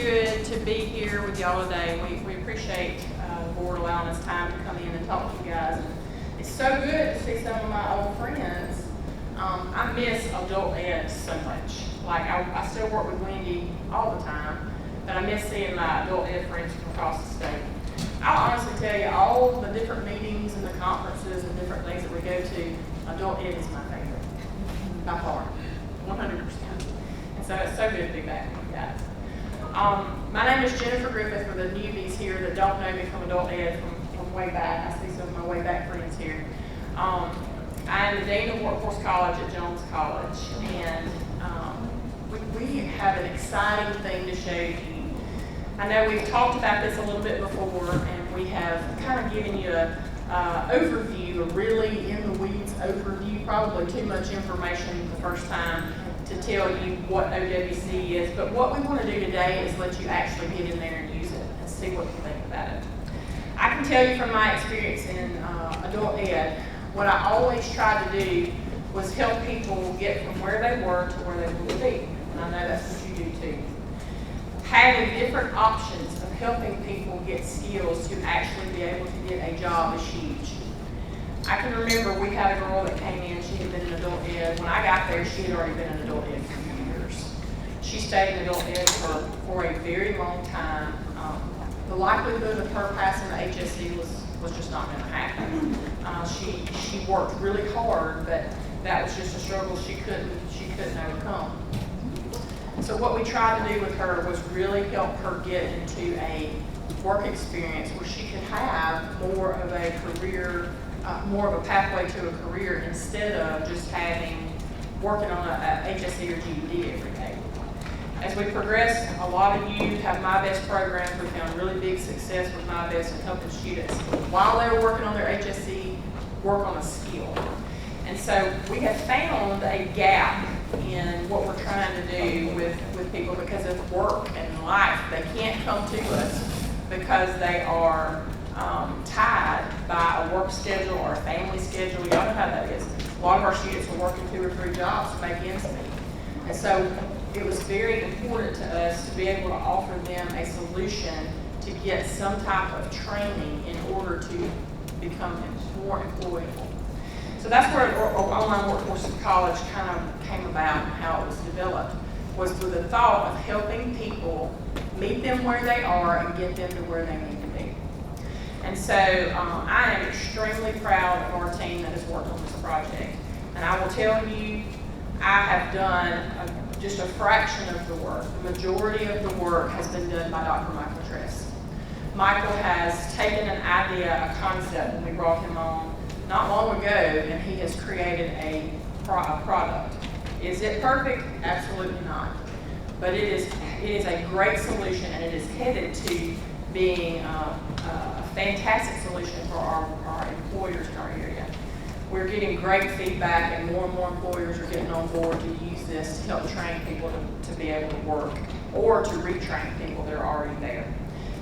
good to be here with y'all today. We appreciate the board allowing us time to come in and talk to you guys. And it's so good to see some of my old friends. I miss adult ed so much. Like, I still work with Wendy all the time, but I miss seeing my adult ed friends from across the state. I'll honestly tell you, all the different meetings and the conferences and different things that we go to, adult ed is my favorite, by far, 100%. And so it's so good to be back with you guys. My name is Jennifer Griffith. For the newbies here that don't know me from adult ed from way back, I see some of my way back friends here. I am the Dean of Workforce College at Jones College, and we have an exciting thing to show you. I know we've talked about this a little bit before, and we have kind of given you an overview, a really in the weeds overview, probably too much information the first time to tell you what OWC is. But what we want to do today is let you actually get in there and use it and see what you think about it. I can tell you from my experience in adult ed, what I always tried to do was help people get from where they were to where they want to be. And I know that's what you do too. Having different options of helping people get skills to actually be able to get a job is huge. I can remember we had a girl that came in, she had been in adult ed. When I got there, she had already been in adult ed for years. She stayed in adult ed for a very long time. The likelihood of her passing the HSE was just not going to happen. She worked really hard, but that was just a struggle she couldn't overcome. So what we tried to do with her was really help her get into a work experience where she could have more of a career, more of a pathway to a career instead of just working on a HSE or GED every day. As we progress, a lot of you have My Best programs. We found really big success with My Best in helping students, while they're working on their HSE, work on a skill. And so we have found a gap in what we're trying to do with people because of work and life. They can't come to us because they are tied by a work schedule or a family schedule. Y'all know how that is. A lot of our students are working 2 or 3 jobs to make ends meet. And so it was very important to us to be able to offer them a solution to get some type of training in order to become more employable. So that's where Online Workforce College kind of came about and how it was developed, was with the thought of helping people meet them where they are and get them to where they need to be. And so I am extremely proud of our team that has worked on this project. And I will tell you, I have done just a fraction of the work. The majority of the work has been done by Dr. Michael Tress. Michael has taken an idea, a concept, when we brought him on not long ago, and he has created a product. Is it perfect? Absolutely not. But it is a great solution, and it is headed to being a fantastic solution for our employers in our area. We're getting great feedback, and more employers are getting on board to use this to help train people to be able to work or to retrain people that are already there.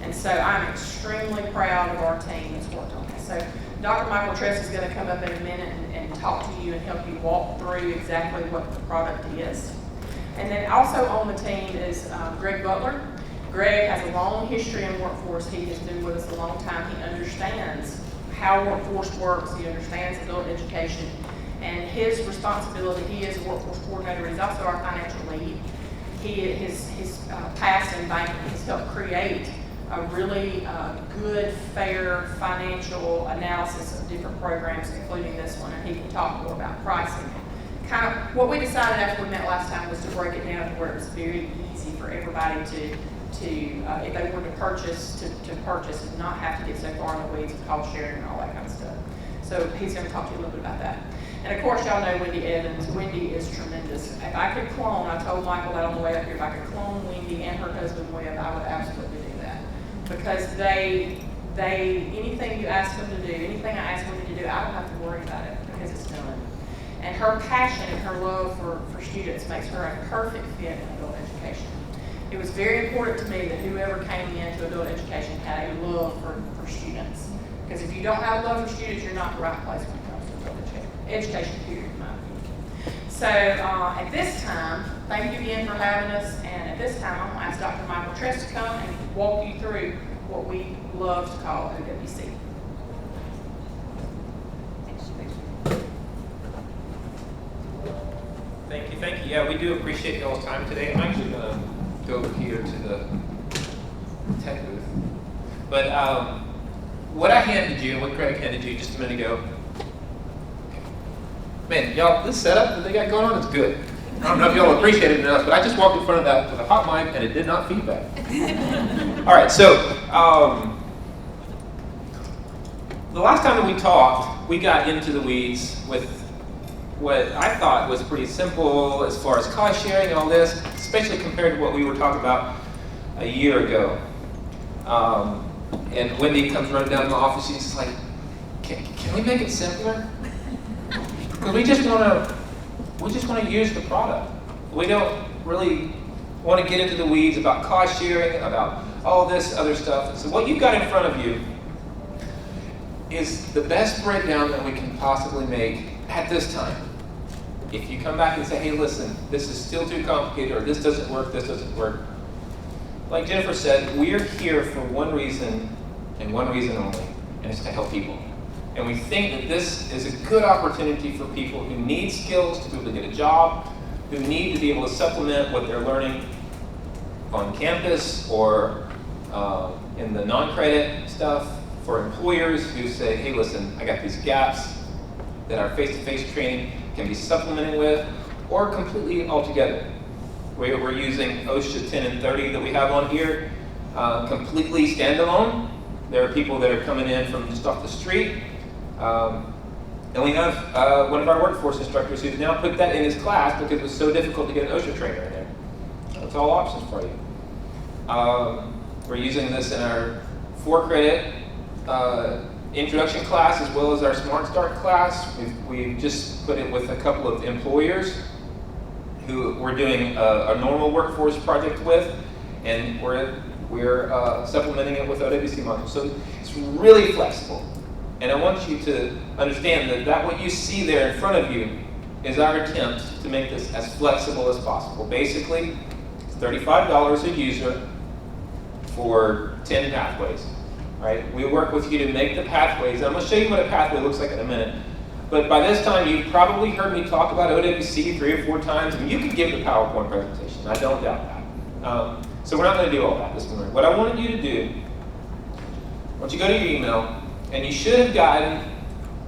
And so I'm extremely proud of our team that's worked on this. So Dr. Michael Tress is going to come up in a minute and talk to you and help you walk through exactly what the product is. And then also on the team is Greg Butler. Greg has a long history in workforce. He has been with us a long time. He understands how workforce works. He understands adult education. And his responsibility, he is a workforce coordinator. He's also our financial lead. His past in banking has helped create a really good, fair financial analysis of different programs, including this one, and he can talk more about pricing. Kind of what we decided after we met last time was to break it down to where it was very easy for everybody to if they wanted to purchase and not have to get so far in the weeds with cost sharing and all that kind of stuff. So he's going to talk to you a little bit about that. And of course, y'all know Wendy Evans. Wendy is tremendous. If I could clone, I told Michael that on the way up here, if I could clone Wendy and her husband Webb, I would absolutely do that. Because they anything you ask them to do, anything I ask Wendy to do, I don't have to worry about it because it's done. And her passion and her love for students makes her a perfect fit in adult education. It was very important to me that whoever came into adult education had a love for students. Because if you don't have a love for students, you're not the right place when it comes to adult education, period, in my opinion. So at this time, thank you again for having us, and at this time, I'm going to ask Dr. Michael Tress to come and walk you through what we love to call OWC. Thank you. Yeah, we do appreciate y'all's time today. I'm actually going to go over here to the tech booth. But what I handed you, what Craig handed you just a minute ago, man, y'all, this setup that they got going on is good. I don't know if y'all appreciate it enough, but I just walked in front of that with a hot mic and it did not feedback. All right, so the last time that we talked, we got into the weeds with what I thought was pretty simple as far as cost sharing and all this, especially compared to what we were talking about a year ago. And Wendy comes running down to my office, she's like, can we make it simpler? Because we just want to use the product. We don't really want to get into the weeds about cost sharing, about all this other stuff. So what you've got in front of you is the best breakdown that we can possibly make at this time. If you come back and say, hey, listen, this is still too complicated, or this doesn't work, like Jennifer said, we're here for one reason and one reason only, and it's to help people. And we think that this is a good opportunity for people who need skills to be able to get a job, who need to be able to supplement what they're learning on campus or in the non-credit stuff, for employers who say, hey, listen, I got these gaps that our face-to-face training can be supplemented with, or completely altogether. We're using OSHA 10 and 30 that we have on here, completely standalone. There are people that are coming in from just off the street. And we have one of our workforce instructors who's now put that in his class because it was so difficult to get an OSHA trainer in there. So it's all options for you. We're using this in our 4-credit introduction class as well as our Smart Start class. We've just put it with a couple of employers who we're doing a normal workforce project with, and we're supplementing it with OWC modules. So it's really flexible. And I want you to understand that what you see there in front of you is our attempt to make this as flexible as possible. Basically, it's $35 a user for 10 pathways. Right? We work with you to make the pathways. I'm going to show you what a pathway looks like in a minute. But by this time, you've probably heard me talk about OWC 3 or 4 times, and you can give the PowerPoint presentation. I don't doubt that. So we're not going to do all that this morning. What I wanted you to do, once you go to your email, and you should have gotten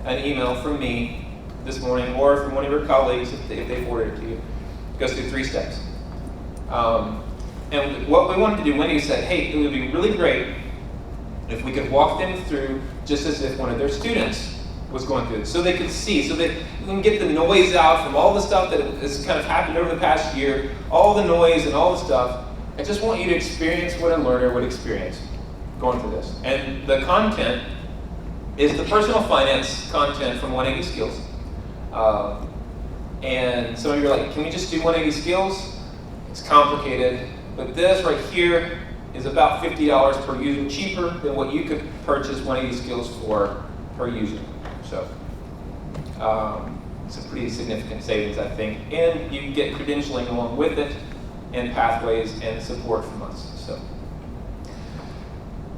an email from me this morning or from one of your colleagues if they forwarded it to you. It goes through 3 steps. And what we wanted to do, Wendy said, hey, it would be really great if we could walk them through just as if one of their students was going through it, so they could see, so that we can get the noise out from all the stuff that has kind of happened over the past year, all the noise and all the stuff. I just want you to experience what a learner would experience going through this. And the content is the personal finance content from 180 Skills. And some of you are like, can we just do 180 Skills? It's complicated, but this right here is about $50 per user, cheaper than what you could purchase 180 Skills for per user. So it's a pretty significant savings, I think. And you get credentialing along with it, and pathways and support from us. So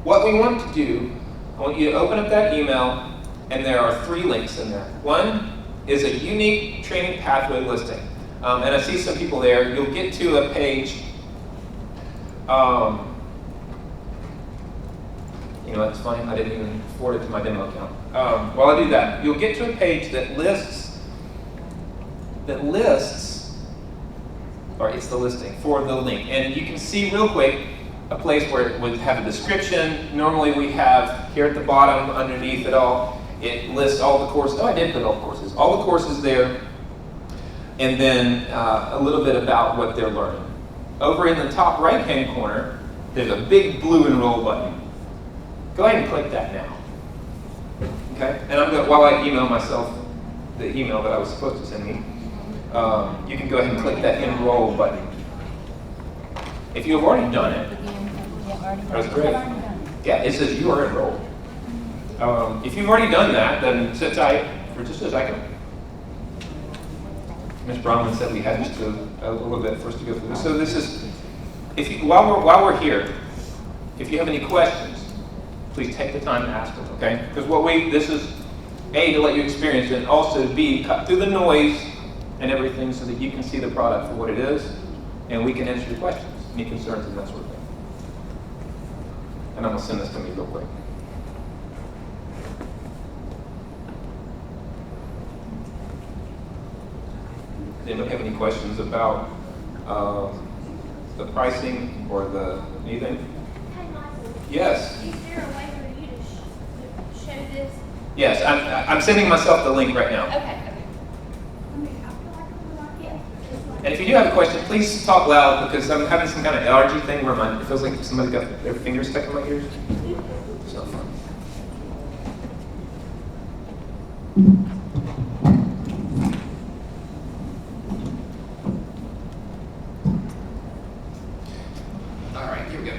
what we want to do, I want you to open up that email, and there are 3 links in there. One is a unique training pathway listing. And I see some people there. You'll get to a page. You know, that's funny, I didn't even forward it to my demo account. While I do that, you'll get to a page that lists, or it's the listing for the link. And you can see real quick a place where it would have a description. Normally we have here at the bottom, underneath it all, it lists all the courses. Oh, I did put all the courses there. And then a little bit about what they're learning. Over in the top right-hand corner, there's a big blue Enroll button. Go ahead and click that now. Okay? And I'm going, while I email myself the email that I was supposed to send me, you can go ahead and click that Enroll button. If you have already done it, that's great. Yeah, it says you are enrolled. If you've already done that, then sit tight for just a second. Ms. Bronwyn said we had just a little bit for us to go through this. So this is while we're here, if you have any questions, please take the time to ask them, okay? Because this is A, to let you experience it, and also B, cut through the noise and everything so that you can see the product for what it is, and we can answer your questions, any concerns, and that sort of thing. And I'm gonna send this to me real quick. Anybody have any questions about the pricing or anything? Hey, Michael. Yes. Is there a way for you to show this? Yes, I'm sending myself the link right now. Okay. And if you do have a question, please talk loud because I'm having some kind of allergy thing where it feels like somebody got their fingers stuck in my ears. It's not fun. All right, here we go.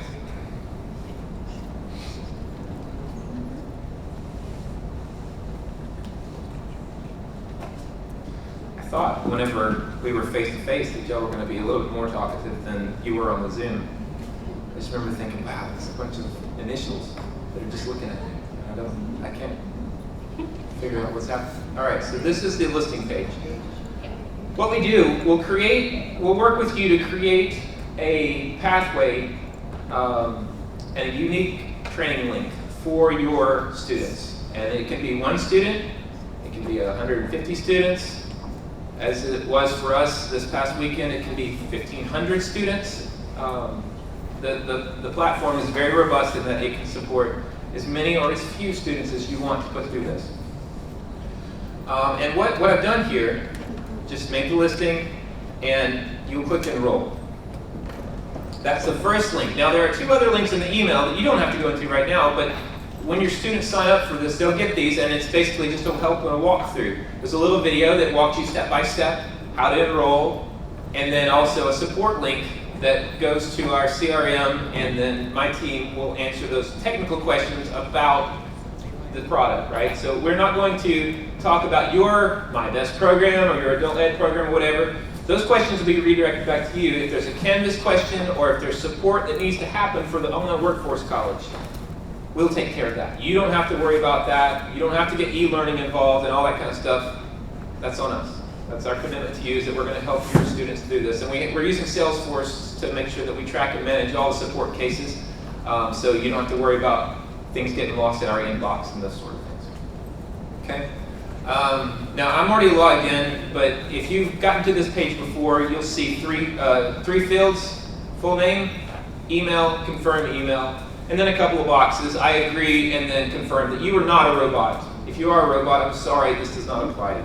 I thought whenever we were face to face that y'all were going to be a little bit more talkative than you were on the Zoom. I just remember thinking, wow, there's a bunch of initials that are just looking at me. I can't figure out what's happening. All right, so this is the listing page. What we do, we'll work with you to create a pathway and a unique training link for your students. And it can be one student, it can be 150 students. As it was for us this past weekend, it can be 1,500 students. The platform is very robust in that it can support as many or as few students as you want to put through this. And what I've done here, just make the listing and you click enroll. That's the first link. Now there are 2 other links in the email that you don't have to go into right now, but when your students sign up for this, they'll get these, and it's basically just a help and a walkthrough. There's a little video that walks you step by step how to enroll, and then also a support link that goes to our CRM, and then my team will answer those technical questions about the product, right? So we're not going to talk about your My Best program or your adult ed program or whatever. Those questions will be redirected back to you. If there's a Canvas question or if there's support that needs to happen for the online workforce college, we'll take care of that. You don't have to worry about that. You don't have to get e-learning involved and all that kind of stuff. That's on us. That's our commitment to you, is that we're going to help your students do this. And we're using Salesforce to make sure that we track and manage all the support cases, so you don't have to worry about things getting lost in our inbox and those sort of things. Okay? Now, I'm already logged in, but if you've gotten to this page before, you'll see three fields: full name, email, confirm email, and then a couple of boxes: I agree, and then confirm that you are not a robot. If you are a robot, I'm sorry, this does not apply to you.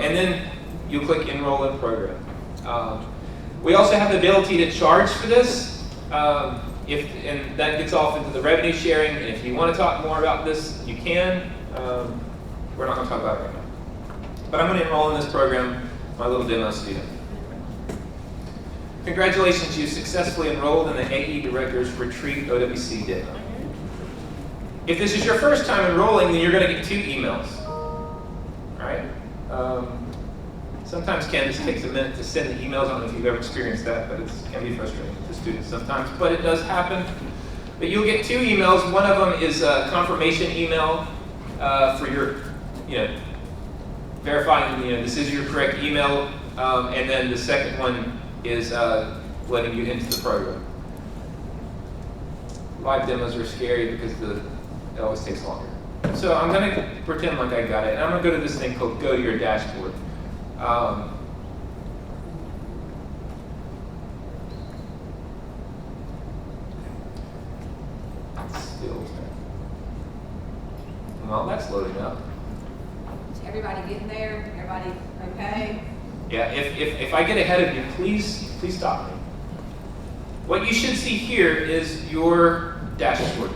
And then you click enroll in program. We also have the ability to charge for this, and that gets off into the revenue sharing. And if you want to talk more about this, you can. We're not going to talk about it right now. But I'm going to enroll in this program, my little demo student. Congratulations, you successfully enrolled in the AE Director's Retreat OWC demo. If this is your first time enrolling, then you're going to get 2 emails. All right? Sometimes Canvas takes a minute to send the emails. I don't know if you've ever experienced that, but it can be frustrating for students sometimes. But it does happen. But you'll get 2 emails. One of them is a confirmation email for your, verifying, this is your correct email. And then the second one is letting you into the program. Live demos are scary because it always takes longer. So I'm going to pretend like I got it. And I'm going to go to this thing called Go to Your Dashboard. Well, that's loading up. Is everybody getting there? Everybody okay? Yeah, if I get ahead of you, please stop me. What you should see here is your dashboard.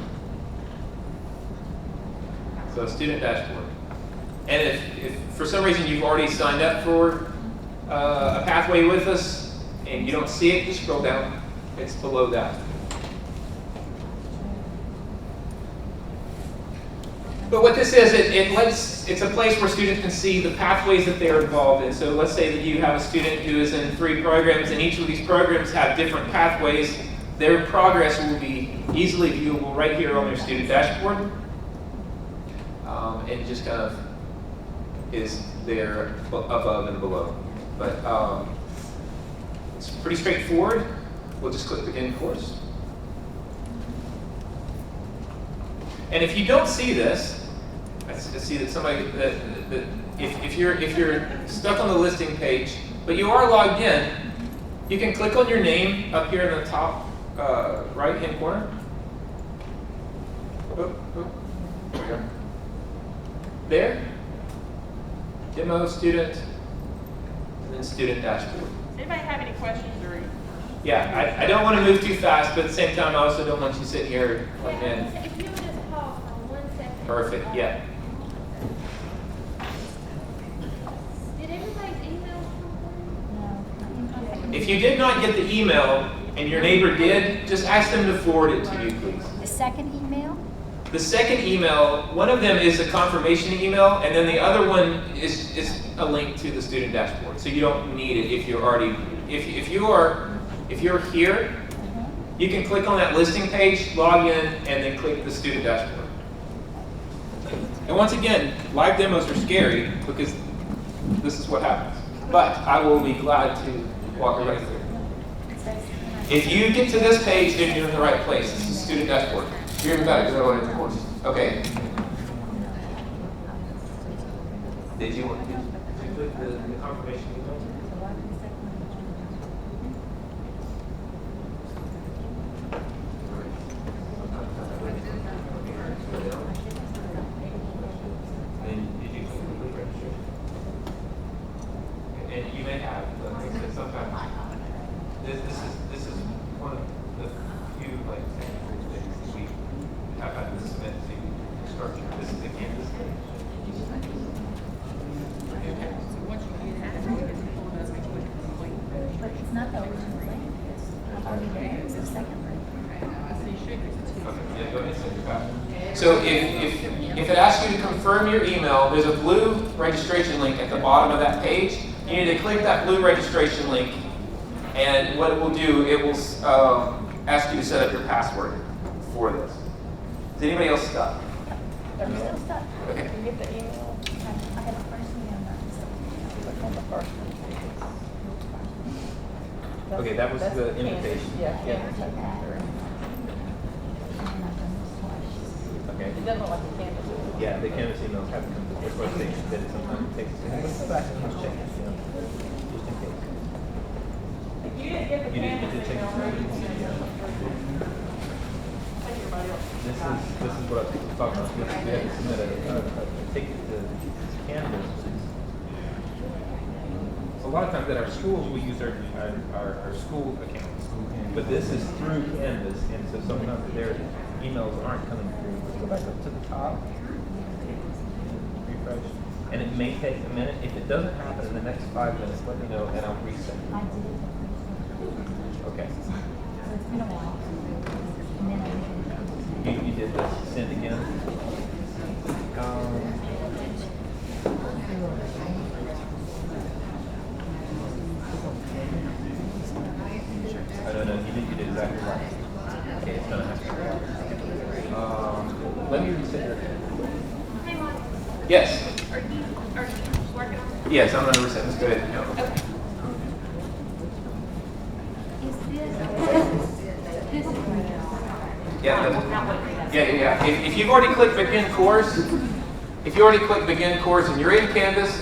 So student dashboard. And if for some reason you've already signed up for a pathway with us and you don't see it, just scroll down. It's below that. But what this is, it's a place where students can see the pathways that they're involved in. So let's say that you have a student who is in 3 programs, and each of these programs have different pathways. Their progress will be easily viewable right here on their student dashboard. It just kind of is there above and below. But it's pretty straightforward. We'll just click begin course. And if you don't see this, I see that somebody, if you're stuck on the listing page, but you are logged in, you can click on your name up here in the top right-hand corner. There we go. There, demo student, and then student dashboard. Does anybody have any questions or? Yeah, I don't want to move too fast, but at the same time, I also don't want you sitting here like in. If you would just pause for 1 second. Perfect, yeah. Did everybody's email come through? If you did not get the email and your neighbor did, just ask them to forward it to you, please. The second email? The second email, one of them is a confirmation email, and then the other one is a link to the student dashboard. So you don't need it if you're already, if you're here, you can click on that listing page, log in, and then click the student dashboard. And once again, live demos are scary because this is what happens. But I will be glad to walk everybody through. If you get to this page, then you're in the right place. This is student dashboard. You're in the back, go into course. Okay. Did you click the confirmation email? And did you click complete registration? And you may have, but like I said, sometimes this is one of the few like technical things we have had to submit to Instructor. This is the Canvas page. But it's not the original link. It's already there. It's the second link. Okay, yeah, go ahead and send your password. So if it asks you to confirm your email, there's a blue registration link at the bottom of that page. You need to click that blue registration link, and what it will do, it will ask you to set up your password for this. Is anybody else stuck? They're still stuck. Okay. You get the email. I had the first email now, so click on the first one. Okay, that was the invitation. Yeah. Okay. It doesn't look like a Canvas. Yeah, the Canvas emails have to come to the first stage that it sometimes takes. Let's go back and just check it, just in case. If you didn't get the You did Canvas check email, it. This is what I was talking about. We had to submit a ticket to Canvas. A lot of times at our schools, we use our school accounts, but this is through Canvas, and so sometimes their emails aren't coming through. Let's go back up to the top, refresh, and it may take a minute. If it doesn't happen in the next 5 minutes, let me know, and I'll reset. I did it. Okay. So it's been a while. And then I did it. You did this. Send again. No, you did exactly right. Okay, it's gonna have to. Let me reset your account. Hey, Mike, Yes. are you working on it? Yes, I'm going to reset this. Go ahead. No. Okay. Is this Yeah. If you've already clicked begin course, and you're in Canvas,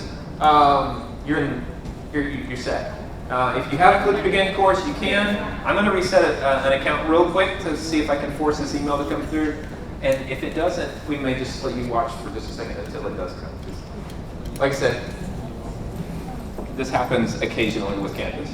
you're set. If you haven't clicked begin course, you can. I'm going to reset an account real quick to see if I can force this email to come through. And if it doesn't, we may just let you watch for just a second until it does come. Like I said, this happens occasionally with Canvas.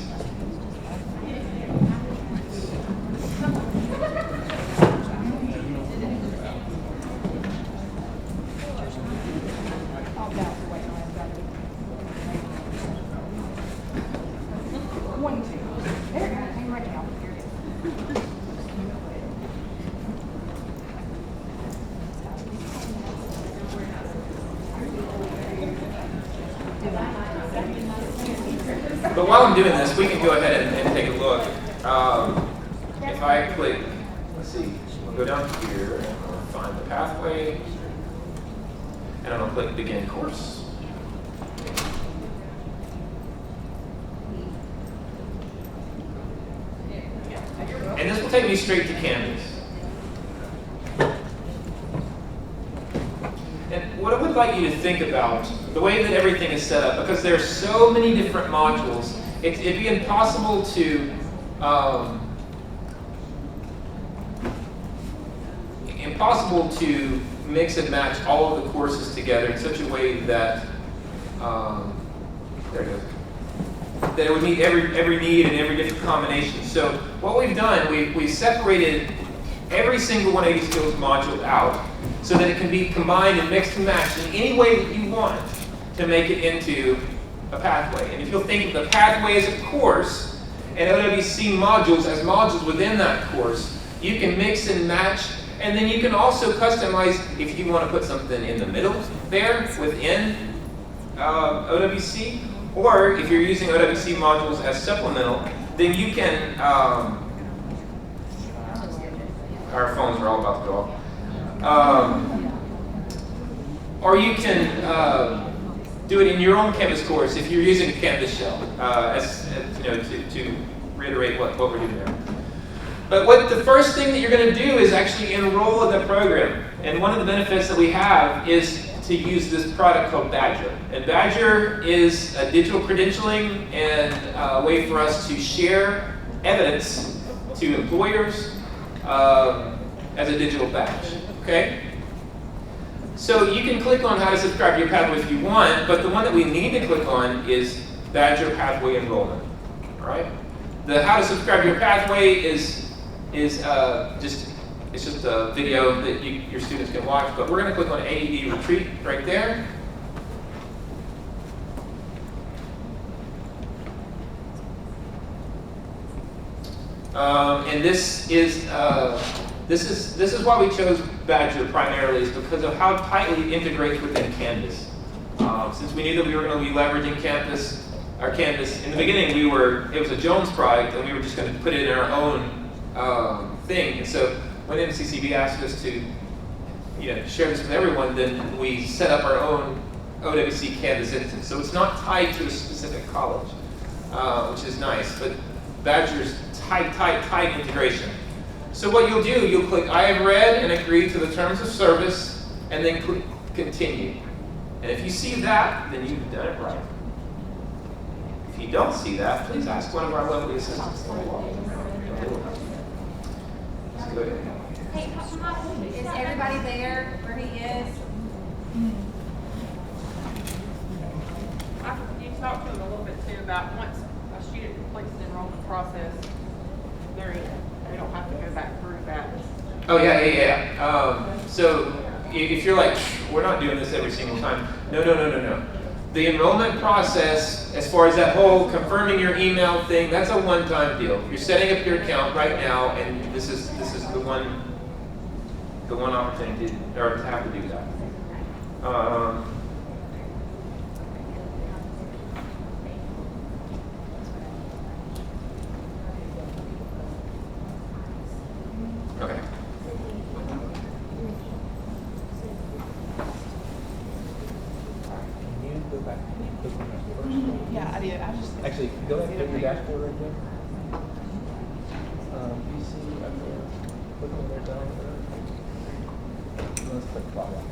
But while I'm doing this, we can go ahead and take a look. If I click, let's see, we'll go down here and I'll find the pathway. And I'm going to click Begin Course. And this will take me straight to Canvas. And what I would like you to think about, the way that everything is set up, because there are so many different modules, it'd be impossible to mix and match all of the courses together in such a way that there it goes. That it would meet every need and every different combination. So what we've done, we've separated every single 180 skills module out so that it can be combined and mixed and matched in any way that you want to make it into a pathway. And if you'll think of the pathway as a course and OWC modules as modules within that course, you can mix and match, and then you can also customize if you want to put something in the middle there within OWC, or if you're using OWC modules as supplemental, then you can, our phones are all about to go off. Or you can do it in your own Canvas course if you're using a Canvas shell, to reiterate what we're doing there. But what the first thing that you're going to do is actually enroll in the program. And one of the benefits that we have is to use this product called Badger. And Badger is a digital credentialing and a way for us to share evidence to employers as a digital badge. Okay? So you can click on how to subscribe to your pathway if you want, but the one that we need to click on is Badger Pathway Enrollment. All right? The how to subscribe to your pathway is just a video that your students can watch, but we're going to click on AED Retreat right there. And this is why we chose Badger primarily, is because of how tightly it integrates within Canvas. Since we knew that we were going to be leveraging our Canvas in the beginning, it was a Jones product, and we were just going to put it in our own thing. And so when MCCB asked us to share this with everyone, then we set up our own OWC Canvas instance. So it's not tied to a specific college, which is nice, but Badger's tight integration. So what you'll do, you'll click I have read and agree to the terms of service, and then click Continue. And if you see that, then you've done it right. If you don't see that, please ask one of our lovely assistants. Hey, is everybody there where he is? You talked to them a little bit too about once a student completes the enrollment process, they don't have to go back through that. Oh yeah. So if you're like, we're not doing this every single time. No. The enrollment process, as far as that whole confirming your email thing, that's a one-time deal. You're setting up your account right now, and this is the one opportunity to have to do that. Okay. Go back and click on that first one. Yeah, I did. I just. Actually, go ahead and click your dashboard right there. You see right there, click on there down there. Let's click file.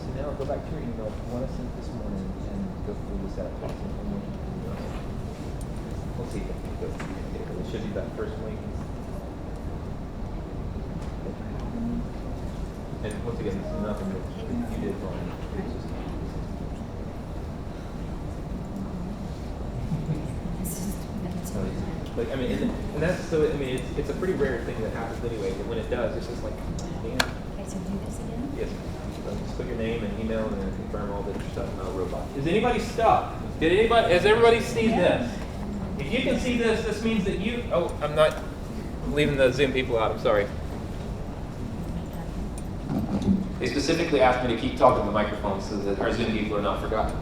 So now go back to your email, one I sent this morning, and go through this application. We'll see. It should be that first link. And once again, this is nothing that you did wrong. It's just like, I mean, and that's so. I mean, it's a pretty rare thing that happens anyway. But when it does, it's just like, damn. Okay, so do this again? Yes. So just put your name and email, and then confirm all that you're stuck in a robot. Is anybody stuck? Has everybody seen this? If you can see this, this means that you. Oh, I'm not leaving the Zoom people out. I'm sorry. They specifically asked me to keep talking to the microphone so that our Zoom people are not forgotten.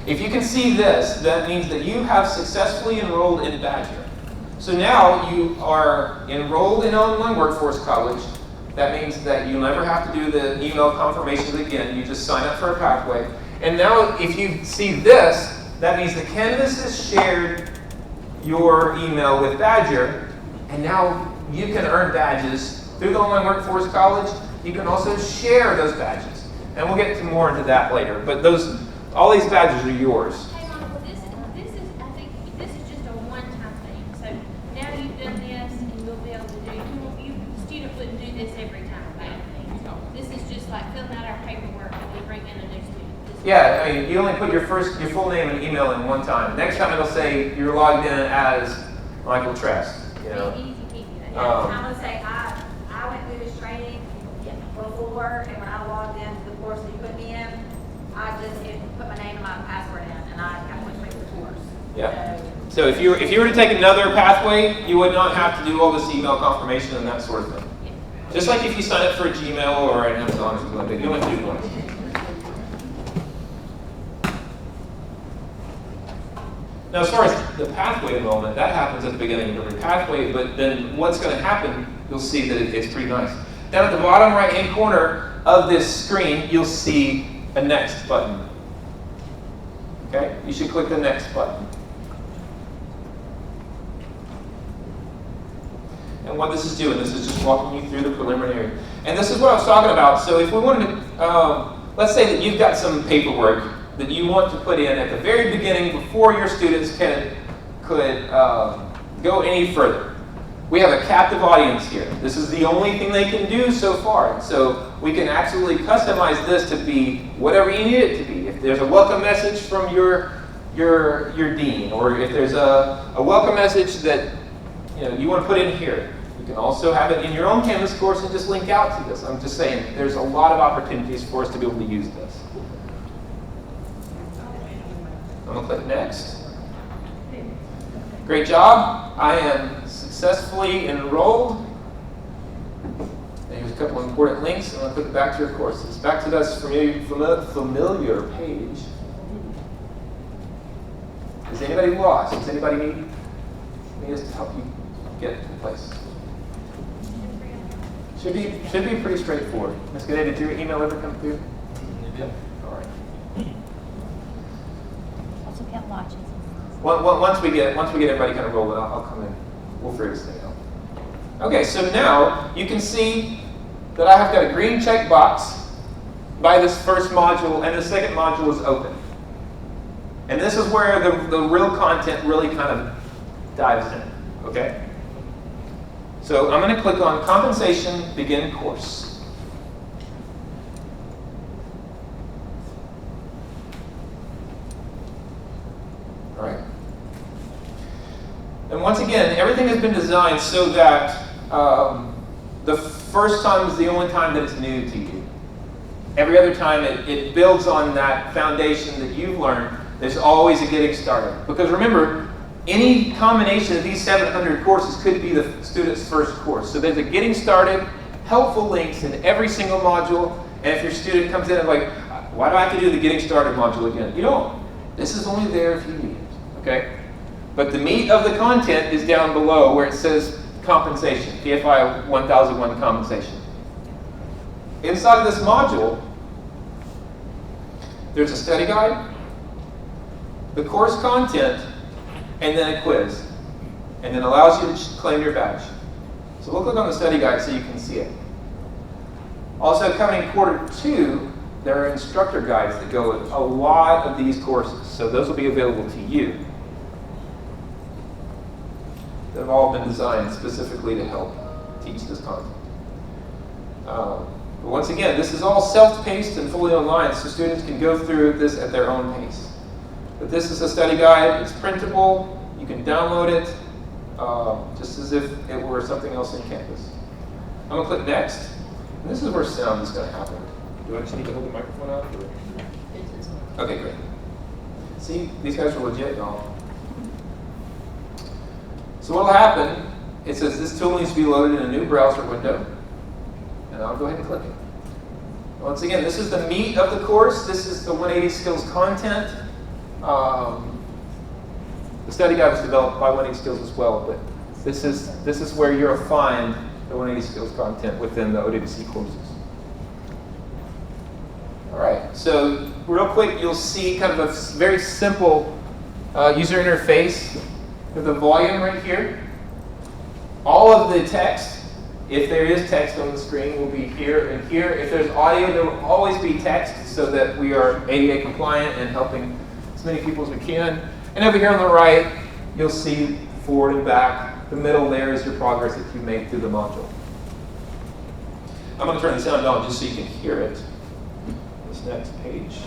If you can see this, that means that you have successfully enrolled in Badger. So now you are enrolled in Online Workforce College. That means that you never have to do the email confirmations again. You just sign up for a pathway. And now if you see this, that means that Canvas has shared your email with Badger, and now you can earn badges through the Online Workforce College. You can also share those badges. And we'll get to more into that later. But all these badges are yours. Hey, Monica, this is, I think, this is just a one-time thing. So now you've done this, and you'll be able to do, the student wouldn't do this every time, I don't think. This is just like filling out our paperwork when we bring in a new student. Yeah, I mean, you only put your full name and email in one time. Next time it'll say you're logged in as Michael Trest. You know. Easy peasy. I'm gonna say, I went through this training before, and when I logged into the course that you put me in, I just put my name and my password in, and I went straight to the course. Yeah. So if you were to take another pathway, you would not have to do all this email confirmation and that sort of thing. Just like if you sign up for a Gmail or an Amazon or something like that, you don't have to do it once. Now, as far as the pathway enrollment, that happens at the beginning of every pathway, but then what's going to happen, you'll see that it's pretty nice. Down at the bottom right-hand corner of this screen, you'll see a Next button. Okay? You should click the Next button. And what this is doing, this is just walking you through the preliminary. And this is what I was talking about. So if we wanted to, let's say that you've got some paperwork that you want to put in at the very beginning before your students could go any further. We have a captive audience here. This is the only thing they can do so far. So we can absolutely customize this to be whatever you need it to be. If there's a welcome message from your dean, or if there's a welcome message that you want to put in here, you can also have it in your own Canvas course and just link out to this. I'm just saying there's a lot of opportunities for us to be able to use this. I'm going to click Next. Great job. I am successfully enrolled. And here's a couple of important links. I'm going to click back to your courses. Back to this familiar page. Is anybody lost? Does anybody need us to help you get to the place? Should be pretty straightforward. Ms. Gade, did your email ever come through? Yeah. All right. Also can't watch it. Once we get everybody kind of rolling, I'll come in. We'll figure this thing out. Okay, so now you can see that I have got a green check box by this first module, and the second module is open. And this is where the real content really kind of dives in. Okay? So I'm going to click on Compensation Begin Course. All right. And once again, everything has been designed so that the first time is the only time that it's new to you. Every other time it builds on that foundation that you've learned. There's always a getting started. Because remember, any combination of these 700 courses could be the student's first course. So there's a getting started, helpful links in every single module. And if your student comes in and like, why do I have to do the getting started module again? You don't. This is only there if you need it. Okay? But the meat of the content is down below where it says compensation, PFI 1001 compensation. Inside of this module, there's a study guide, the course content, and then a quiz. And then allows you to claim your badge. So we'll click on the study guide so you can see it. Also coming quarter 2, there are instructor guides that go with a lot of these courses. So those will be available to you. They've all been designed specifically to help teach this content. But once again, this is all self-paced and fully online, so students can go through this at their own pace. But this is a study guide. It's printable. You can download it just as if it were something else in Canvas. I'm going to click Next. And this is where sound is going to happen. Do I just need to hold the microphone out? Or? Okay, great. See, these guys are legit, y'all. So what will happen, it says this tool needs to be loaded in a new browser window. And I'll go ahead and click it. Once again, this is the meat of the course. This is the 180 skills content. The study guide was developed by 180 Skills as well, but this is where you'll find the 180 Skills content within the OWC courses. All right, so real quick, you'll see kind of a very simple user interface with the volume right here. All of the text, if there is text on the screen, will be here and here. If there's audio, there will always be text so that we are ADA compliant and helping as many people as we can. And over here on the right, you'll see forward and back. The middle there is your progress that you made through the module. I'm going to turn the sound on just so you can hear it. This next page.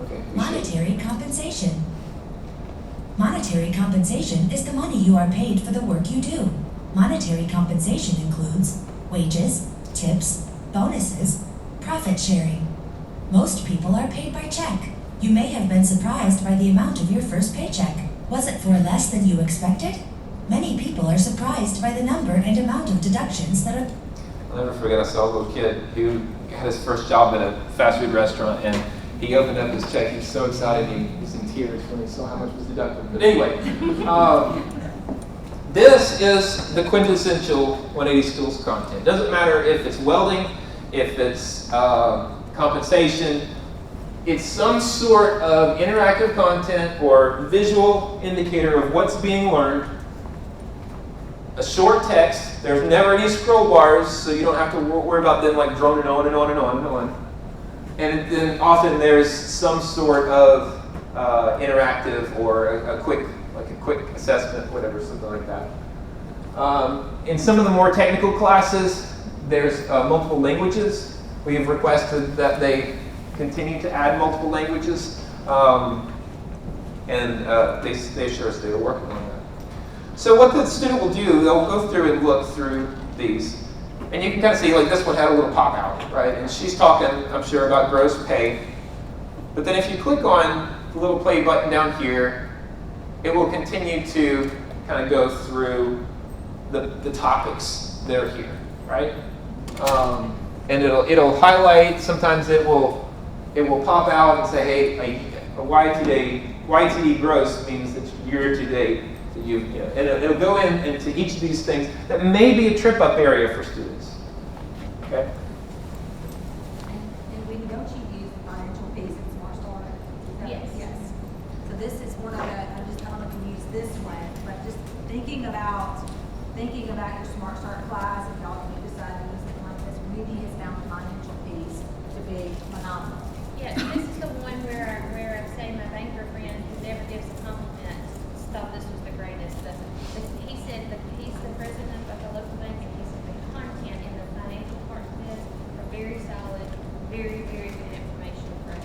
Okay. Monetary compensation. Monetary compensation is the money you are paid for the work you do. Monetary compensation includes wages, tips, bonuses, profit sharing. Most people are paid by check. You may have been surprised by the amount of your first paycheck. Was it for less than you expected? Many people are surprised by the number and amount of deductions that are... I'll never forget, I saw a little kid who had his first job at a fast food restaurant, and he opened up his check. He was so excited, he was in tears when he saw how much was deducted. But anyway, this is the quintessential 180 Skills content. Doesn't matter if it's welding, if it's compensation. It's some sort of interactive content or visual indicator of what's being learned. A short text. There's never any scroll bars, so you don't have to worry about them like droning on and on and on and on. And then often there's some sort of interactive or a quick assessment, whatever, something like that. In some of the more technical classes, there's multiple languages. We have requested that they continue to add multiple languages, and they assure us they're working on that. So what the student will do, they'll go through and look through these. And you can kind of see, like, this one had a little pop out, right? And she's talking, I'm sure, about gross pay. But then if you click on the little play button down here, it will continue to kind of go through the topics that are here, right? And it'll highlight, sometimes it will pop out and say, hey, a YTD gross means that year to date. And it'll go into each of these things that may be a trip-up area for students. Okay? And Wendy, don't you use the financial piece in Smart Start? Yes. Yes. So this is one of the, I don't know if you use this one, but just thinking about your Smart Start class, if y'all do decide to use something like this, Wendy has found the financial piece to be phenomenal. Yeah, this is the one where I say my banker friend who never gives a compliment thought this was the greatest. He said he's the president of the local bank, and he said the content in the financial part of this are very solid, very, very good information for our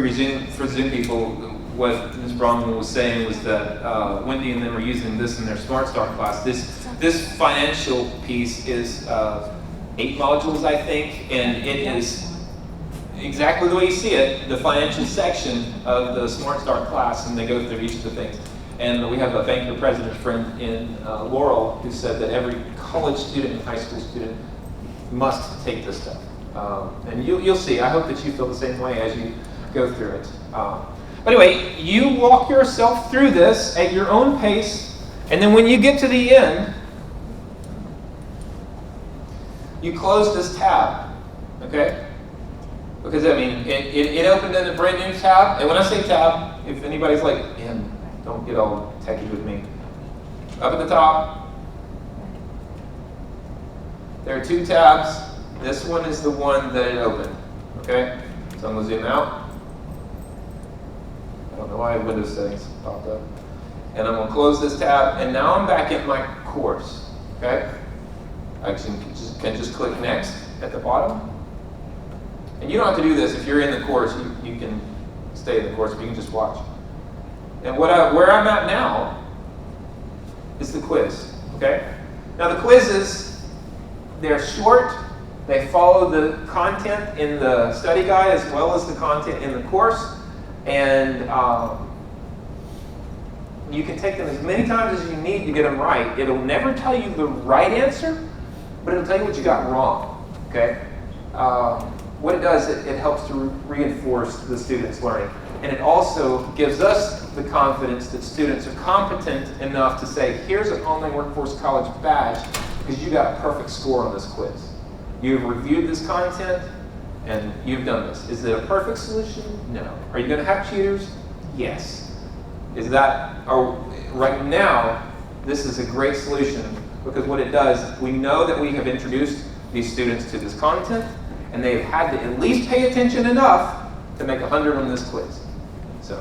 students. For Zoom people, what Ms. Bromwell was saying was that Wendy and them are using this in their Smart Start class. This financial piece is 8 modules, I think, and it is exactly the way you see it, the financial section of the Smart Start class, and they go through each of the things. And we have a banker president friend in Laurel who said that every college student and high school student must take this stuff. And you'll see, I hope that you feel the same way as you go through it. But anyway, you walk yourself through this at your own pace, and then when you get to the end, you close this tab, okay? Because, I mean, it opened in a brand new tab. And when I say tab, if anybody's like, man, don't get all techie with me. Up at the top, there are 2 tabs. This one is the one that it opened, okay? So I'm going to zoom out. I don't know why Windows settings popped up. And I'm going to close this tab. And now I'm back in my course, okay? I can just click next at the bottom. And you don't have to do this. If you're in the course, you can stay in the course, but you can just watch. And where I'm at now is the quiz, okay? Now the quizzes, they're short. They follow the content in the study guide as well as the content in the course. And you can take them as many times as you need to get them right. It'll never tell you the right answer, but it'll tell you what you got wrong, okay? what it does, it helps to reinforce the students' learning. And it also gives us the confidence that students are competent enough to say, here's an online workforce college badge because you got a perfect score on this quiz. You've reviewed this content and you've done this. Is it a perfect solution? No. Are you going to have cheaters? Yes. Is that, right now, this is a great solution because what it does, we know that we have introduced these students to this content and they've had to at least pay attention enough to make 100 on this quiz. So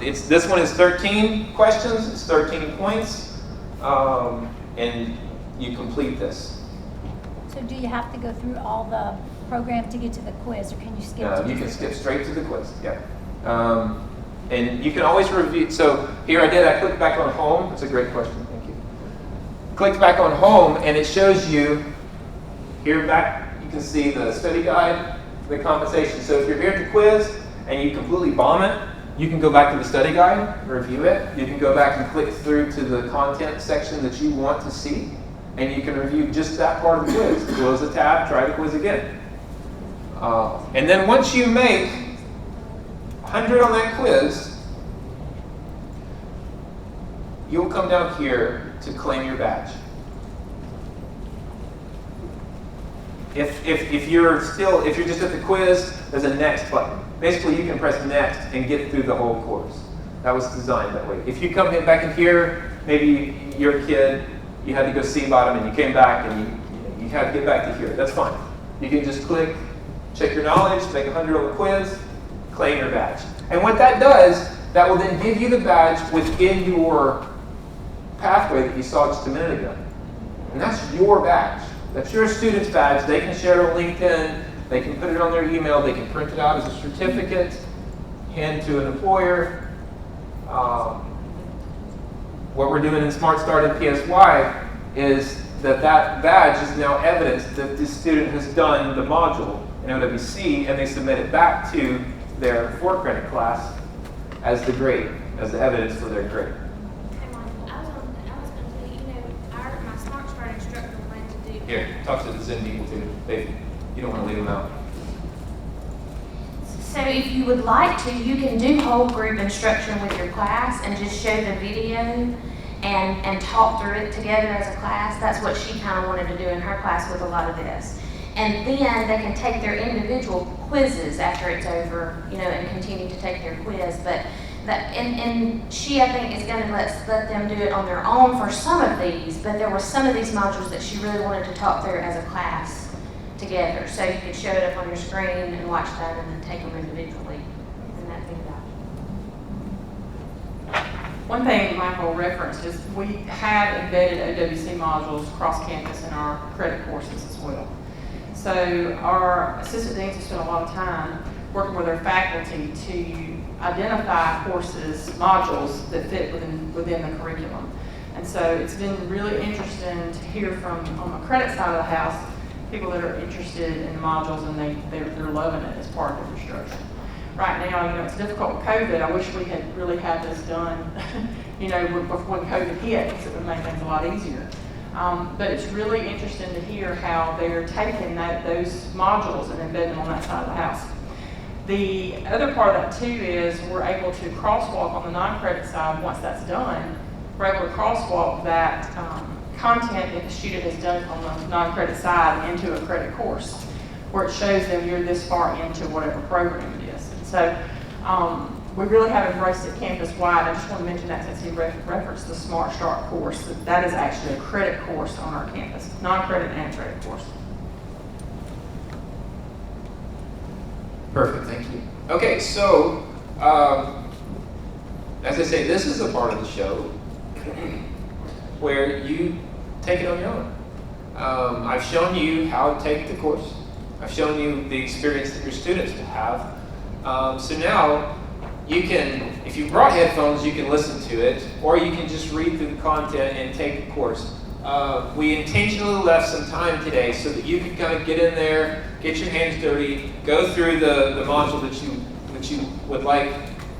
this one is 13 questions, it's 13 points, and you complete this. So do you have to go through all the program to get to the quiz, or can you skip? No, you can skip straight to the quiz, yeah. And you can always review, so here I clicked back on home. That's a great question, thank you. Clicked back on home and it shows you, here back, you can see the study guide, the compensation. So if you're here at the quiz and you completely bomb it, you can go back to the study guide, review it. You can go back and click through to the content section that you want to see, and you can review just that part of the quiz. Close the tab, try the quiz again. And then once you make 100 on that quiz, you'll come down here to claim your badge. If you're just at the quiz, there's a next button. Basically, you can press next and get through the whole course. That was designed that way. If you come back in here, maybe you're a kid, you had to go see about them, and you came back and you had to get back to here. That's fine. You can just click, check your knowledge, make 100 on the quiz, claim your badge. And what that does, that will then give you the badge within your pathway that you saw just a minute ago. And that's your badge. That's your student's badge. They can share it on LinkedIn. They can put it on their email. They can print it out as a certificate, hand to an employer. What we're doing in Smart Start and PSY is that badge is now evidence that this student has done the module in OWC, and they submit it back to their 4-credit class as the grade, as the evidence for their grade. Hey, Michael, I was going to tell you, my Smart Start instructor wanted to do. Here, talk to the Zen people too. You don't want to leave them out. So if you would like to, you can do whole group instruction with your class and just show the video and talk through it together as a class. That's what she kind of wanted to do in her class with a lot of this. And then they can take their individual quizzes after it's over, and continue to take their quiz. But and she, I think, is going to let them do it on their own for some of these. But there were some of these modules that she really wanted to talk through as a class together. So you could show it up on your screen and watch that, and then take them individually. And that'd be that. One thing Michael referenced is we have embedded OWC modules across campus in our credit courses as well. So our assistant deans have spent a lot of time working with our faculty to identify courses, modules that fit within the curriculum. And so it's been really interesting to hear from, on the credit side of the house, people that are interested in the modules and they're loving it as part of their instruction. Right now, it's difficult with COVID. I wish we had really had this done, before COVID hit, because it would make things a lot easier. But it's really interesting to hear how they're taking those modules and embedding them on that side of the house. The other part of that too is we're able to crosswalk on the non-credit side. Once that's done, we're able to crosswalk that content that the student has done on the non-credit side into a credit course, where it shows them you're this far into whatever program it is. And so we really have embraced it campus-wide. I just want to mention that since he referenced the Smart Start course, that is actually a credit course on our campus, non-credit and credit course. Perfect, thank you. Okay, so as I say, this is a part of the show where you take it on your own. I've shown you how to take the course. I've shown you the experience that your students will have. So now you can, if you brought headphones, you can listen to it, or you can just read through the content and take the course. We intentionally left some time today so that you could kind of get in there, get your hands dirty, go through the module that you would like.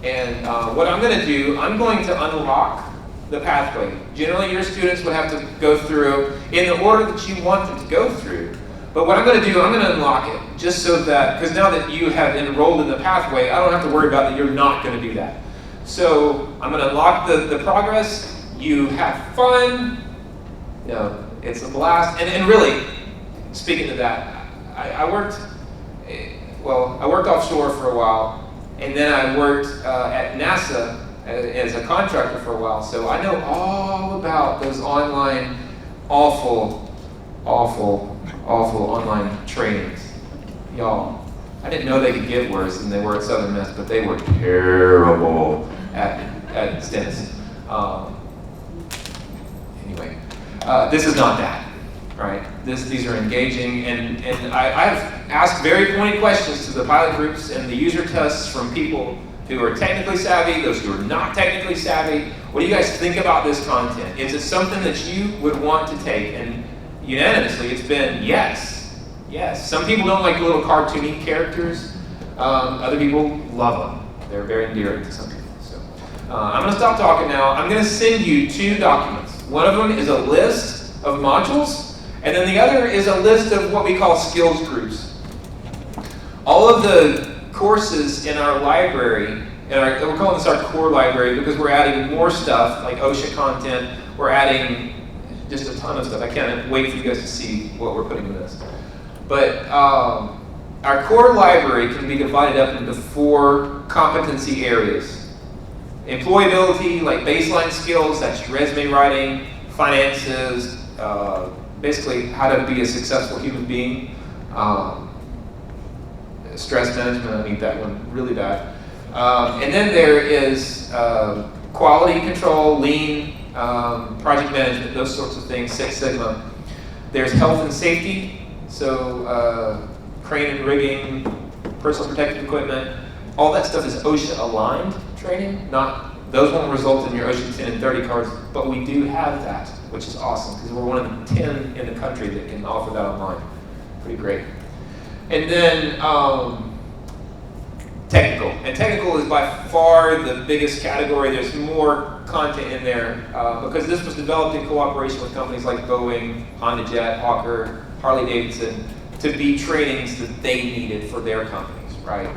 And what I'm going to do, I'm going to unlock the pathway. Generally, your students would have to go through in the order that you want them to go through. But what I'm going to do, I'm going to unlock it, just so that, because now that you have enrolled in the pathway, I don't have to worry about that you're not going to do that. So I'm going to unlock the progress. You have fun. You know, it's a blast. And really, speaking of that, I worked offshore for a while, and then I worked at NASA as a contractor for a while. So I know all about those online awful online trainings. Y'all, I didn't know they could get worse than they were at Southern Miss, but they were terrible at Stennis. Anyway, this is not that, right? These are engaging, and I have asked very pointed questions to the pilot groups and the user tests from people who are technically savvy, those who are not technically savvy. What do you guys think about this content? Is it something that you would want to take? And unanimously, it's been yes. Yes. Some people don't like little cartoony characters. Other people love them. They're very endearing to some people. So I'm going to stop talking now. I'm going to send you 2 documents. One of them is a list of modules, and then the other is a list of what we call skills groups. All of the courses in our library, we're calling this our core library because we're adding more stuff like OSHA content. We're adding just a ton of stuff. I can't wait for you guys to see what we're putting in this. But our core library can be divided up into 4 competency areas. Employability, like baseline skills, that's resume writing, finances, basically how to be a successful human being. Stress management, I need that one really bad. And then there is quality control, lean, project management, those sorts of things, Six Sigma. There's health and safety, so crane and rigging, personal protective equipment, all that stuff is OSHA aligned training. Those won't result in your OSHA 10 and 30 cards, but we do have that, which is awesome because we're one of the 10 in the country that can offer that online. Pretty great. And then technical. And technical is by far the biggest category. There's more content in there because this was developed in cooperation with companies like Boeing, Honda Jet, Hawker, Harley Davidson, to be trainings that they needed for their companies, right?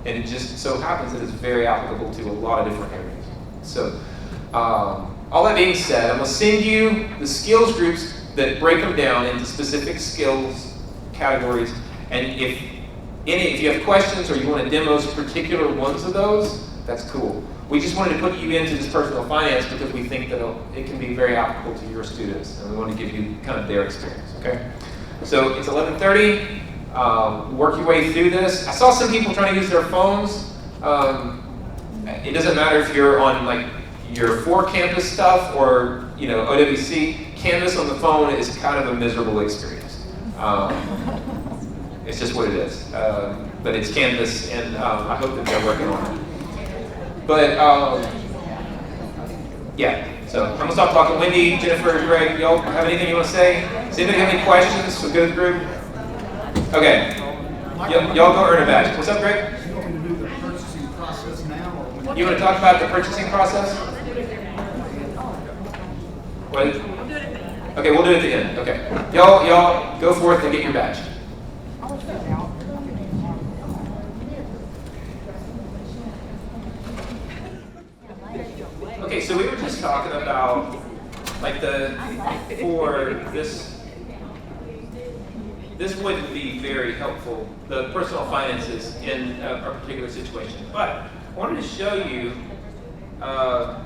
And it just so happens that it's very applicable to a lot of different areas. So all that being said, I'm going to send you the skills groups that break them down into specific skills categories, and if you have questions or you want to demo particular ones of those, that's cool. We just wanted to put you into this personal finance because we think that it can be very applicable to your students, and we want to give you kind of their experience, okay? So it's 11:30, work your way through this. I saw some people trying to use their phones. It doesn't matter if you're on like your for-campus stuff or OWC, Canvas on the phone is kind of a miserable experience. It's just what it is. But it's Canvas, and I hope that they're working on it. But yeah, so I'm gonna stop talking. Wendy, Jennifer, Greg, y'all have anything you want to say? Does anybody have any questions for the group? Okay, y'all go earn a badge. What's up, Greg? You want me to do the purchasing process now, or You want to talk about the purchasing process? What? Okay, we'll do it at the end. Okay, y'all go forth and get your badge. Okay, so we were just talking about like for this wouldn't be very helpful, the personal finances in a particular situation. But I wanted to show you a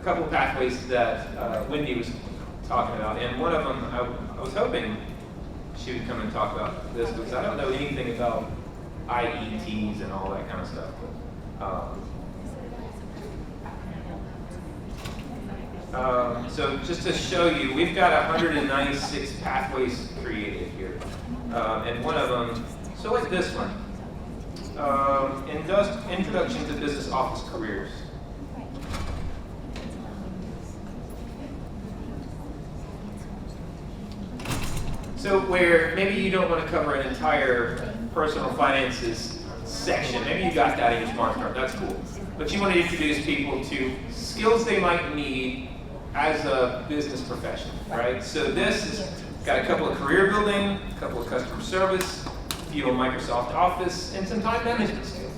couple of pathways that Wendy was talking about, and one of them I was hoping she would come and talk about this because I don't know anything about IETs and all that kind of stuff. So just to show you, we've got 196 pathways created here, and one of them, so like this one, Introduction to Business Office Careers. So where maybe you don't want to cover an entire personal finances section, maybe you got that in your Smart Start, that's cool. But you want to introduce people to skills they might need as a business professional, right? So this has got a couple of career building, a couple of customer service, a few of Microsoft Office, and some time management skills.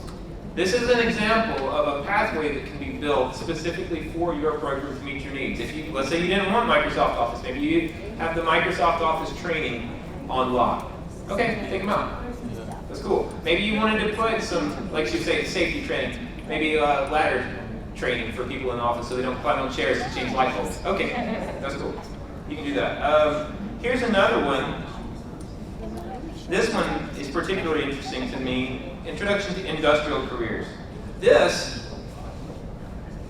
This is an example of a pathway that can be built specifically for your program to meet your needs. If you, let's say you didn't want Microsoft Office, maybe you have the Microsoft Office training on lock. Okay, take them out. That's cool. Maybe you wanted to put some, like you say, safety training, maybe ladder training for people in the office so they don't climb on chairs to change light bulbs. Okay, that's cool. You can do that. Here's another one. This one is particularly interesting to me. Introduction to Industrial Careers. This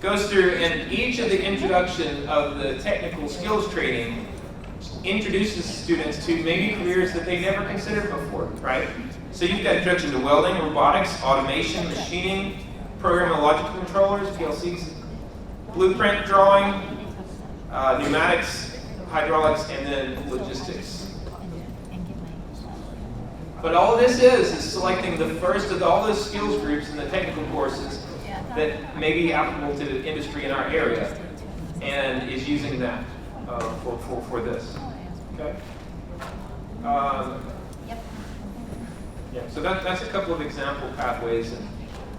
goes through, and each of the introduction of the technical skills training introduces students to maybe careers that they never considered before, right? So you've got introduction to welding, robotics, automation, machining, programming logic controllers, PLCs, blueprint drawing, pneumatics, hydraulics, and then logistics. But all this is selecting the first of all those skills groups in the technical courses that may be applicable to the industry in our area, and is using that for this. Okay. Yeah. So that's a couple of example pathways. And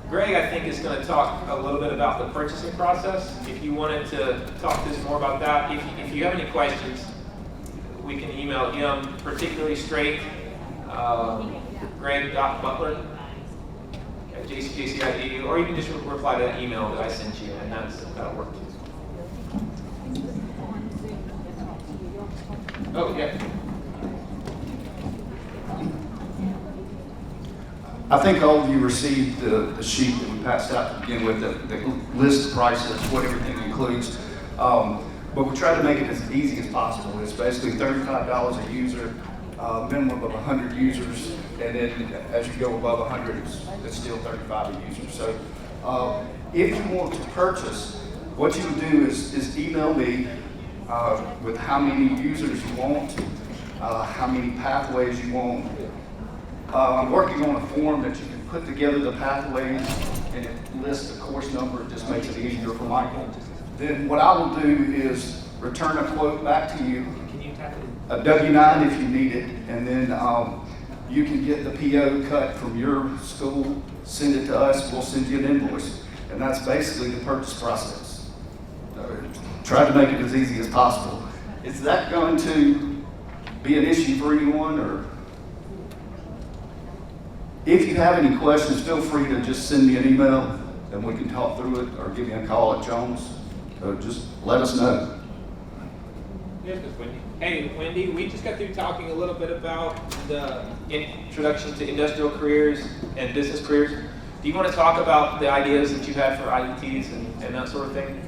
Greg, I think, is going to talk a little bit about the purchasing process. If you wanted to talk to us more about that, if you have any questions, we can email him, particularly straight. Greg.Butler at jcjc.edu, or you can just reply to that email that I sent you, and that'll work too. Oh, yeah. I think all of you received the sheet that we passed out to begin with that lists the prices, what everything includes. But we try to make it as easy as possible. It's basically $35 a user, minimum of 100 users, and then as you go above 100, it's still $35 a user. So if you want to purchase, what you would do is email me with how many users you want, how many pathways you want. I'm working on a form that you can put together the pathways, and it lists the course number. It just makes it easier for Michael. Then what I will do is return a quote back to you, a W-9 if you need it, and then you can get the PO cut from your school, send it to us, we'll send you an invoice. And that's basically the purchase process. Try to make it as easy as possible. Is that going to be an issue for anyone, or? If you have any questions, feel free to just send me an email and we can talk through it, or give me a call at Jones. Just let us know. Yes, Ms. Wendy. Hey, Wendy, we just got through talking a little bit about the introduction to industrial careers and business careers. Do you want to talk about the ideas that you had for IETs and that sort of thing?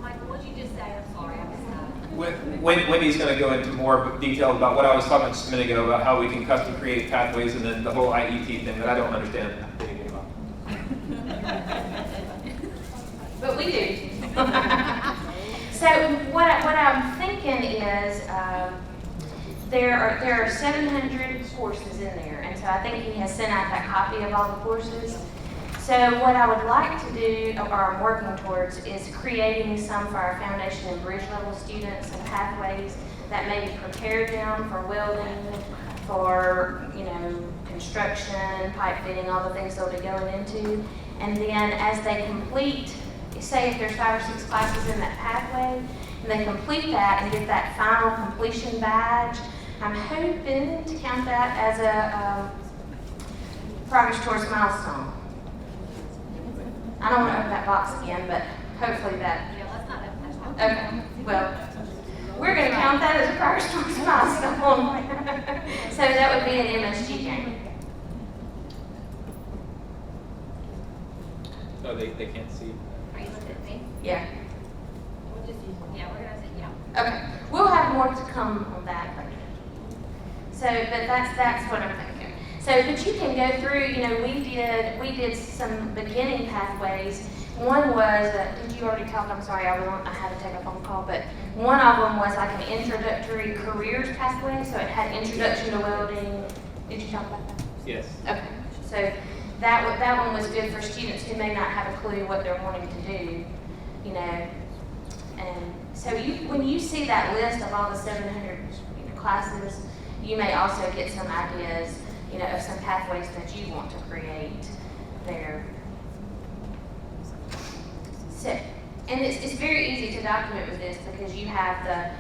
Michael, what did you just say? I'm sorry, I missed that. Wendy's going to go into more detail about what I was talking just a minute ago about how we can custom create pathways and then the whole IET thing that I don't understand anything about. But we do. So what I'm thinking is there are 700 courses in there, and so I think he has sent out that copy of all the courses. So what I would like to do, or I'm working towards, is creating some for our foundation and bridge level students and pathways that maybe prepare them for welding, for construction, pipe fitting, all the things they'll be going into. And then as they complete, say if there's 5 or 6 classes in that pathway, and they complete that and get that final completion badge, I'm hoping to count that as a progress towards milestone. I don't want to open that box again, but hopefully that. Yeah, let's not open that. Okay, well, we're going to count that as a progress towards milestone. So that would be an MSG game. Oh, they can't see. Are you looking at me? Yeah. We'll just use, yeah, we're gonna say, yeah. Okay, we'll have more to come on that later. So, but that's what I'm thinking. So, but you can go through, we did some beginning pathways. One was, did you already talk? I'm sorry, I had to take a phone call, but one of them was like an introductory careers pathway. So it had introduction to welding. Did you talk about that? Yes. Okay, so that one was good for students who may not have a clue what they're wanting to do, you know. And so when you see that list of all the 700 classes, you may also get some ideas, you know, of some pathways that you want to create there. So, and it's very easy to document with this because you have the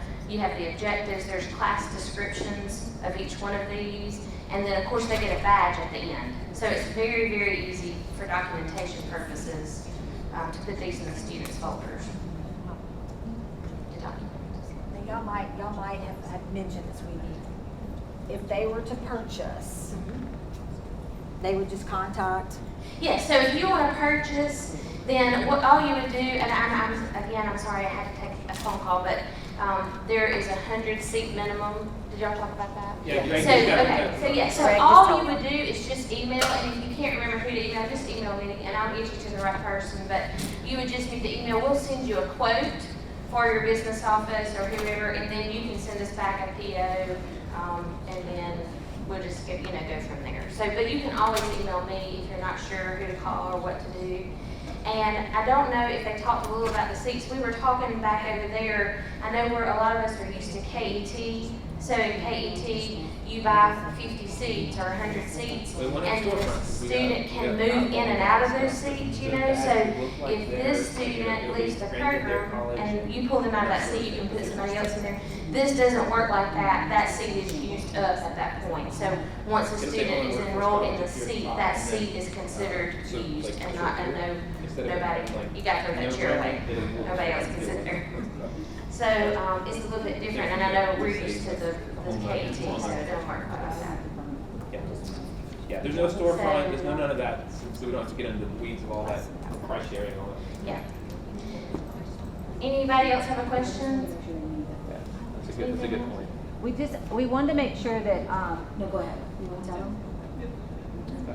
objectives, there's class descriptions of each one of these, and then of course they get a badge at the end. So it's very, very easy for documentation purposes to put these in the students' folders. To document. Now, y'all might have mentioned this, Wendy. If they were to purchase, they would just contact. Yes, so if you want to purchase, then all you would do, and I'm sorry I had to take a phone call, but there is 100-seat minimum. Did y'all talk about that? Yeah. So all you would do is just email, and if you can't remember who to email, just email me, and I'll get you to the right person. But you would just need to email. We'll send you a quote for your business office or whoever, and then you can send us back a PO, and then we'll just go from there. So, but you can always email me if you're not sure who to call or what to do. And I don't know if they talked a little about the seats. We were talking back over there. I know a lot of us are used to KET. So in KET, you buy 50 seats or 100 seats, and the student can move in and out of those seats, you know. So if this student leaves the program and you pull them out of that seat, you can put somebody else in there. This doesn't work like that. That seat is used up at that point. So once a student is enrolled in the seat, that seat is considered used and not nobody. You got to throw that chair away. Nobody else can sit there. So it's a little bit different, and I know we're used to the KET, so it don't work like that. Yeah, there's no storefront, there's none of that, so we don't have to get into the weeds of all that price sharing and all that. Yeah. Anybody else have a question? Yeah, that's a good point. We wanted to make sure that, no, go ahead. You want to tell them?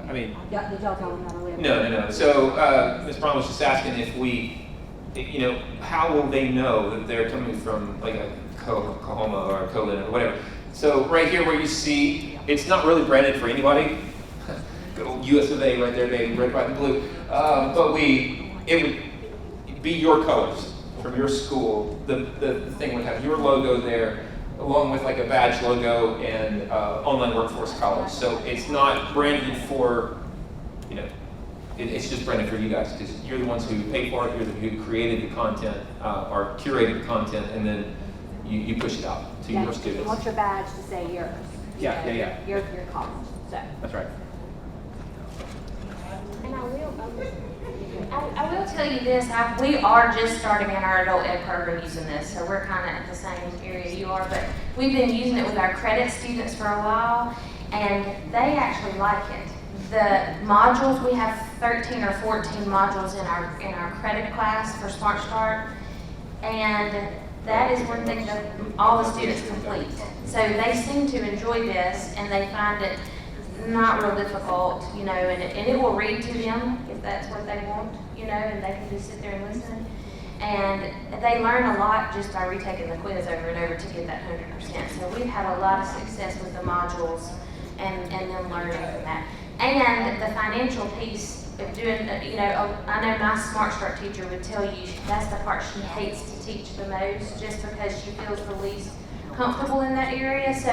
I mean, Did y'all tell them how to live? No. So, Ms. Brown was just asking if how will they know that they're coming from like a Coahoma or a Colin or whatever? So right here where you see, it's not really branded for anybody. Good old US of A right there, baby, red, white, and blue. But it would be your colors from your school. The thing would have your logo there, along with like a badge logo and online workforce college. So it's not branded for, it's just branded for you guys because you're the ones who paid for it, you're the who created the content or curated the content, and then you push it out to your students. You want your badge to say yours. Yeah. Your college. So. That's right. And I will tell you this, we are just starting in our adult ed program using this, so we're kind of at the same area you are, but we've been using it with our credit students for a while, and they actually like it. The modules, we have 13 or 14 modules in our credit class for Smart Start, and that is one thing that all the students complete. So they seem to enjoy this, and they find it not real difficult, and it will read to them if that's what they want, and they can just sit there and listen. And they learn a lot just by retaking the quiz over and over to get that 100%. So we've had a lot of success with the modules and them learning from that. And the financial piece of doing, I know my Smart Start teacher would tell you that's the part she hates to teach the most, just because she feels the least comfortable in that area. So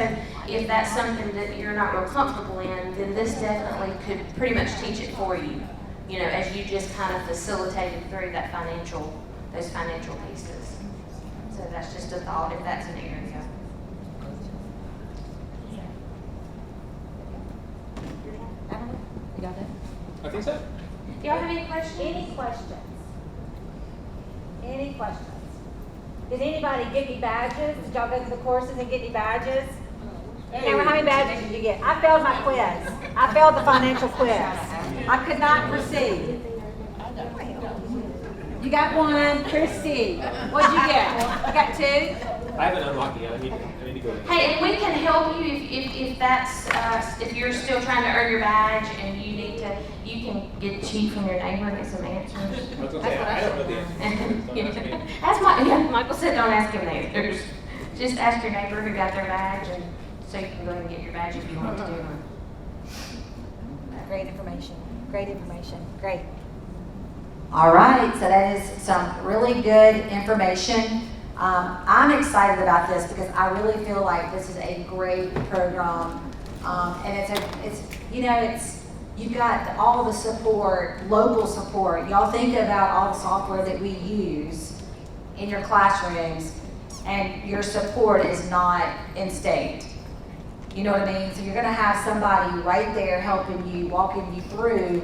if that's something that you're not real comfortable in, then this definitely could pretty much teach it for you, as you just kind of facilitated through those financial pieces. So that's just a thought if that's an area. You got that? I think so. Do y'all have any questions? Any questions? Did anybody get any badges? Did y'all go through the courses and get any badges? Cameron, how many badges did you get? I failed my quiz. I failed the financial quiz. I could not proceed. You got one, Christy. What'd you get? You got two? I haven't unlocked it yet. I need to go. Hey, and we can help you if that's if you're still trying to earn your badge and you can get cheat from your neighbor and get some answers. I was gonna say, I don't know the answer. Michael said don't ask him the answers. Just ask your neighbor who got their badge, and so you can go ahead and get your badge if you want to do one. Great information. Great information, great. All right, so that is some really good information. I'm excited about this because I really feel like this is a great program. And you've got all the support, local support. Y'all think about all the software that we use in your classrooms, and your support is not in state. You know what I mean? So you're gonna have somebody right there helping you, walking you through,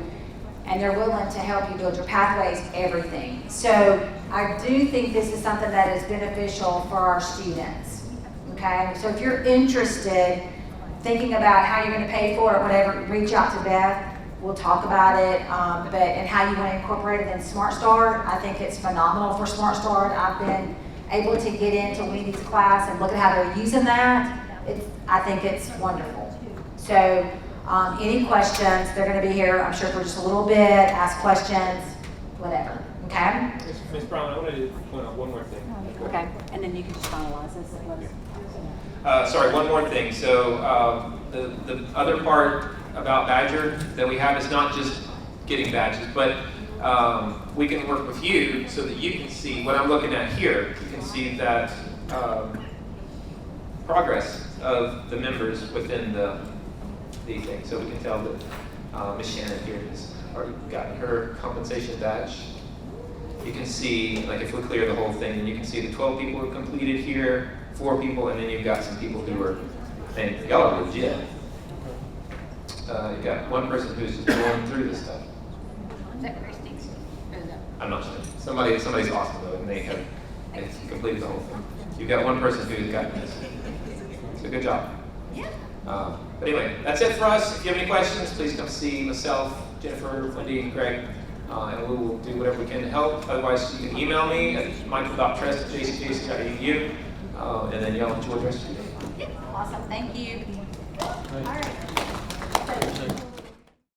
and they're willing to help you build your pathways, everything. So I do think this is something that is beneficial for our students, okay? So if you're interested, thinking about how you're gonna pay for it, whatever, reach out to Beth. We'll talk about it, and how you wanna incorporate it in Smart Start. I think it's phenomenal for Smart Start. I've been able to get into Wendy's class and look at how they're using that. I think it's wonderful. So, any questions, they're gonna be here, I'm sure, for just a little bit, ask questions, whatever, okay? Ms. Brown, I wanted to point out one more thing. Okay, and then you can just finalize this and let us. Sorry, one more thing. So the other part about Badger that we have is not just getting badges, but we can work with you so that you can see what I'm looking at here. You can see that progress of the members within the thing. So we can tell that Ms. Shannon here has already gotten her compensation badge. You can see, like if we clear the whole thing, then you can see the 12 people who completed here, 4 people, and then you've got some people who are, and y'all are legit. You've got one person who's just going through this stuff. Is that Christie? Or is that? I'm not sure. Somebody's awesome though, and they've completed the whole thing. You've got one person who's gotten this. So good job. Yeah. But anyway, that's it for us. If you have any questions, please come see myself, Jennifer, Wendy, Greg, and we will do whatever we can to help. Otherwise, you can email me at michael.trest@jcjc.edu, and then y'all enjoy the rest of your day. Awesome, thank you. All All right.